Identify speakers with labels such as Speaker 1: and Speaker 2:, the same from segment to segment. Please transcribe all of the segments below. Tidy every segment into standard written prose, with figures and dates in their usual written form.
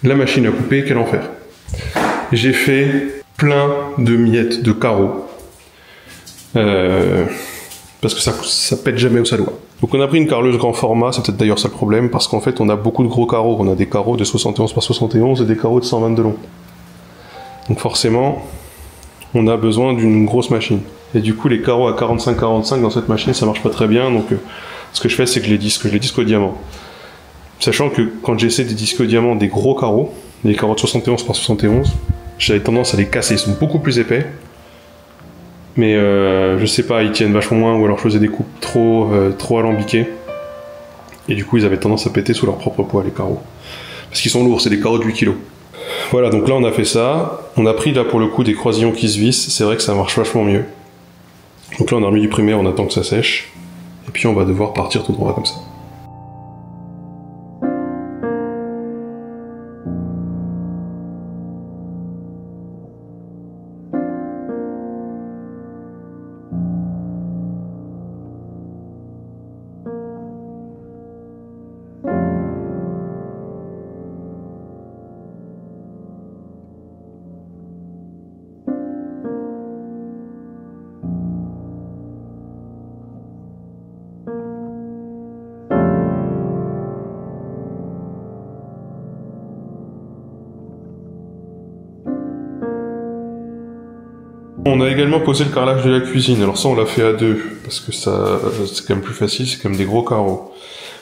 Speaker 1: La machine à couper, quel enfer. J'ai fait plein de miettes de carreaux. Parce que ça pète jamais où ça doit. Donc on a pris une carleuse grand format, c'est peut-être d'ailleurs ça le problème, parce qu'en fait on a beaucoup de gros carreaux. On a des carreaux de 71 par 71 et des carreaux de 120 de long. Donc forcément, on a besoin d'une grosse machine. Et du coup les carreaux à 45-45 dans cette machine, ça marche pas très bien, donc ce que je fais c'est que je les disque au diamant. Sachant que quand j'essaie des disques au diamant des gros carreaux, les carreaux de 71 par 71, j'avais tendance à les casser, ils sont beaucoup plus épais. Mais je sais pas, ils tiennent vachement moins, ou alors je faisais des coupes trop alambiquées. Et du coup ils avaient tendance à péter sous leur propre poids les carreaux. Parce qu'ils sont lourds, c'est des carreaux de 8 kg. Voilà, donc là on a fait ça. On a pris là pour le coup des croisillons qui se vissent, c'est vrai que ça marche vachement mieux. Donc là on a remis du primaire, on attend que ça sèche. Et puis on va devoir partir tout droit comme ça. On a également posé le carrelage de la cuisine, alors ça on l'a fait à deux, parce que ça c'est quand même plus facile, c'est quand même des gros carreaux.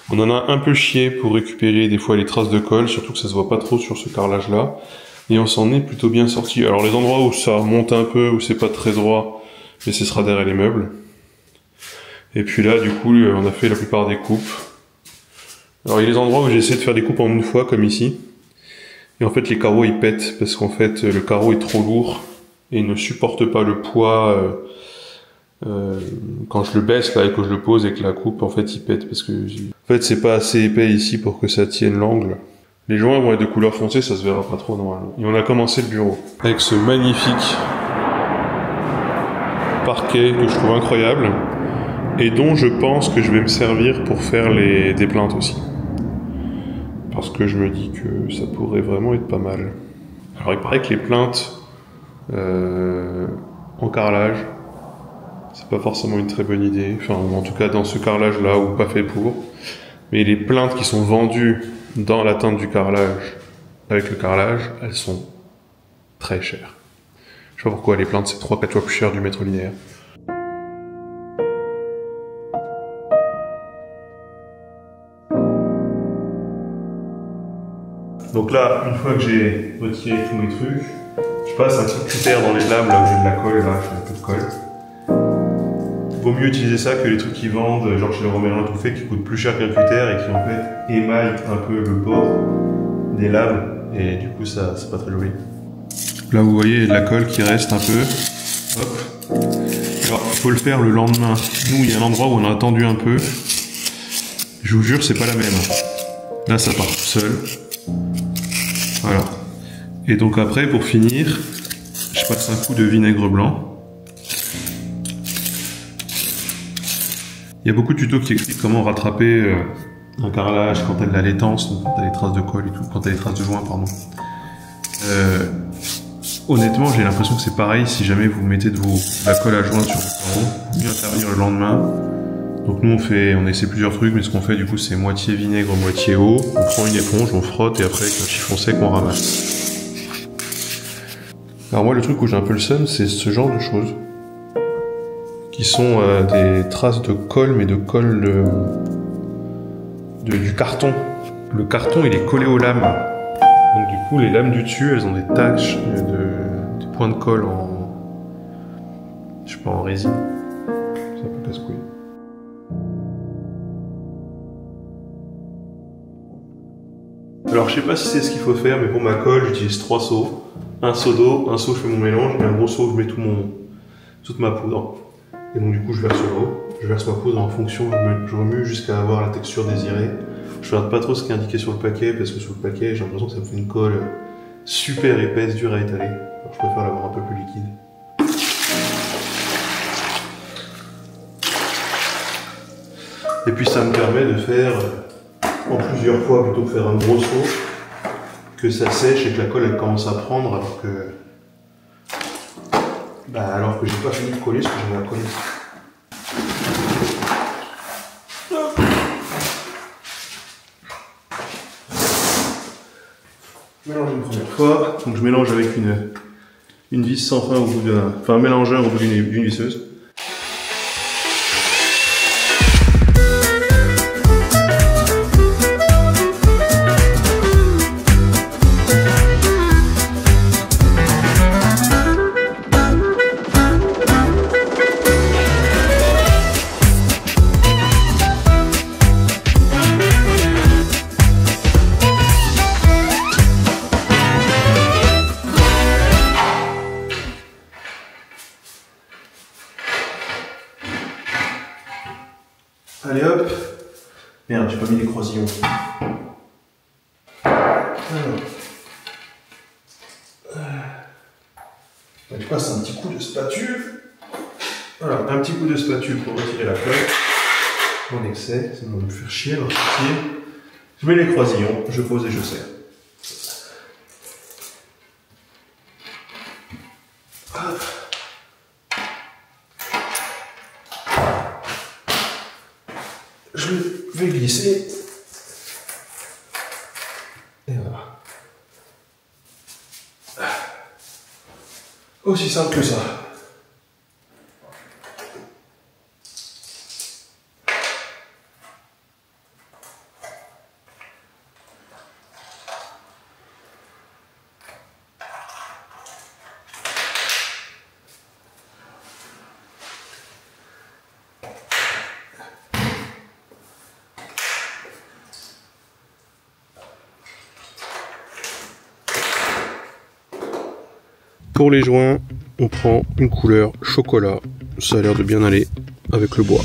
Speaker 1: On en a un peu chié pour récupérer des fois les traces de colle, surtout que ça se voit pas trop sur ce carrelage là, et on s'en est plutôt bien sorti. Alors les endroits où ça monte un peu, où c'est pas très droit, mais ce sera derrière les meubles. Et puis là du coup on a fait la plupart des coupes. Alors il y a des endroits où j'ai essayé de faire des coupes en une fois, comme ici, et en fait les carreaux ils pètent, parce qu'en fait le carreau est trop lourd, et il ne supporte pas le poids quand je le baisse là et que je le pose et que la coupe en fait il pète, parce que en fait c'est pas assez épais ici pour que ça tienne l'angle. Les joints vont être de couleur foncée, ça se verra pas trop normalement. Et on a commencé le bureau avec ce magnifique parquet que je trouve incroyable et dont je pense que je vais me servir pour faire des plinthes aussi, parce que je me dis que ça pourrait vraiment être pas mal. Alors il paraît que les plinthes en carrelage, c'est pas forcément une très bonne idée, enfin en tout cas dans ce carrelage là ou pas fait pour, mais les plinthes qui sont vendues dans la teinte du carrelage avec le carrelage, elles sont très chères. Je sais pas pourquoi les plinthes c'est 3-4 fois plus cher du mètre linéaire. Donc là, une fois que j'ai retiré tous mes trucs, je passe un petit critère dans les lames là où j'ai de la colle, là j'ai un peu de colle. Vaut mieux utiliser ça que les trucs qui vendent, genre chez Leroy Merlin tout fait, qui coûtent plus cher qu'un critère et qui en fait émaillent un peu le bord des lames, et du coup ça c'est pas très joli. Là vous voyez il y a de la colle qui reste un peu. Hop. Alors il faut le faire le lendemain. Nous il y a un endroit où on a attendu un peu. Je vous jure c'est pas la même. Là ça part tout seul. Voilà. Et donc après, pour finir, je passe un coup de vinaigre blanc. Il y a beaucoup de tutos qui expliquent comment rattraper un carrelage quand elle a les laitance, donc quand elle a les traces de colle et tout, quand elle a les traces de joint, pardon. Honnêtement, j'ai l'impression que c'est pareil si jamais vous mettez de la colle à joint sur le carreau, mieux intervenir le lendemain. Donc nous on essaie plusieurs trucs, mais ce qu'on fait du coup c'est moitié vinaigre, moitié eau. On prend une éponge, on frotte et après avec un chiffon sec on ramasse. Alors moi le truc où j'ai un peu le seum c'est ce genre de choses. Qui sont des traces de colle, mais de colle du carton. Le carton il est collé aux lames. Donc du coup les lames du dessus elles ont des taches, des points de colle en... je sais pas, en résine. C'est un peu casse-couille. Alors je sais pas si c'est ce qu'il faut faire, mais pour ma colle j'utilise 3 seaux. Un seau d'eau, un seau je fais mon mélange, et un gros seau je mets toute ma poudre. Et donc du coup je verse l'eau, je verse ma poudre en fonction, je remue jusqu'à avoir la texture désirée. Je regarde pas trop ce qui est indiqué sur le paquet, parce que sur le paquet j'ai l'impression que ça me fait une colle super épaisse, dure à étaler. Alors je préfère l'avoir un peu plus liquide. Et puis ça me permet de faire en plusieurs fois, plutôt que faire un gros seau, que ça sèche et que la colle elle commence à prendre alors que j'ai pas fini de coller ce que j'avais à coller. Je mélange une première fois, donc je mélange avec une vis sans fin au bout un mélangeur au bout d'une visseuse. Allez hop. Merde, j'ai pas mis les croisillons. Alors. Je passe un petit coup de spatule. Voilà, un petit coup de spatule pour retirer la colle. En excès, ça va me faire chier, alors je mets les croisillons, je pose et je serre. Hop. Je vais glisser. Et voilà. Aussi simple que ça. Pour les joints, on prend une couleur chocolat. Ça a l'air de bien aller avec le bois.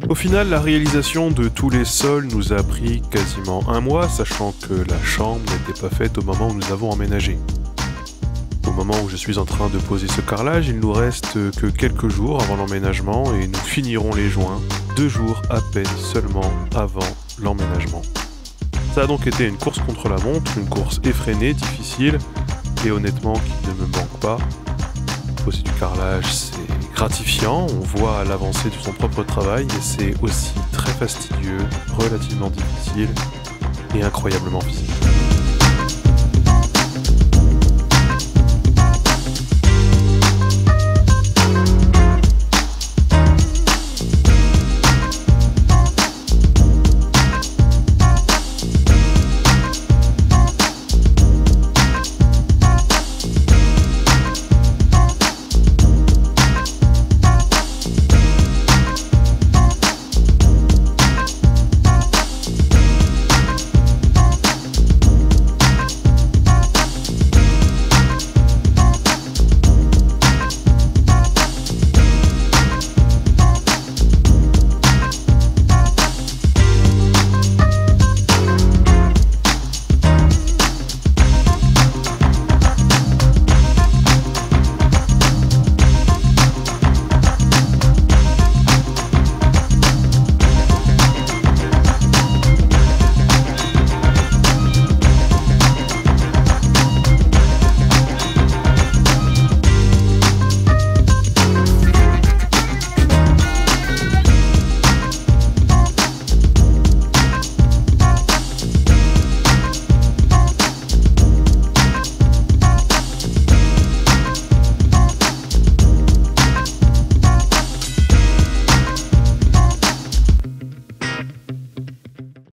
Speaker 1: Au final, la réalisation de tous les sols nous a pris quasiment un mois, sachant que la chambre n'était pas faite au moment où nous avons emménagé. Au moment où je suis en train de poser ce carrelage, il nous reste que quelques jours avant l'emménagement et nous finirons les joints 2 jours à peine seulement avant l'emménagement. Ça a donc été une course contre la montre, une course effrénée, difficile et honnêtement qui ne me manque pas. Poser du carrelage, c'est gratifiant, on voit l'avancée de son propre travail et c'est aussi très fastidieux, relativement difficile et incroyablement physique.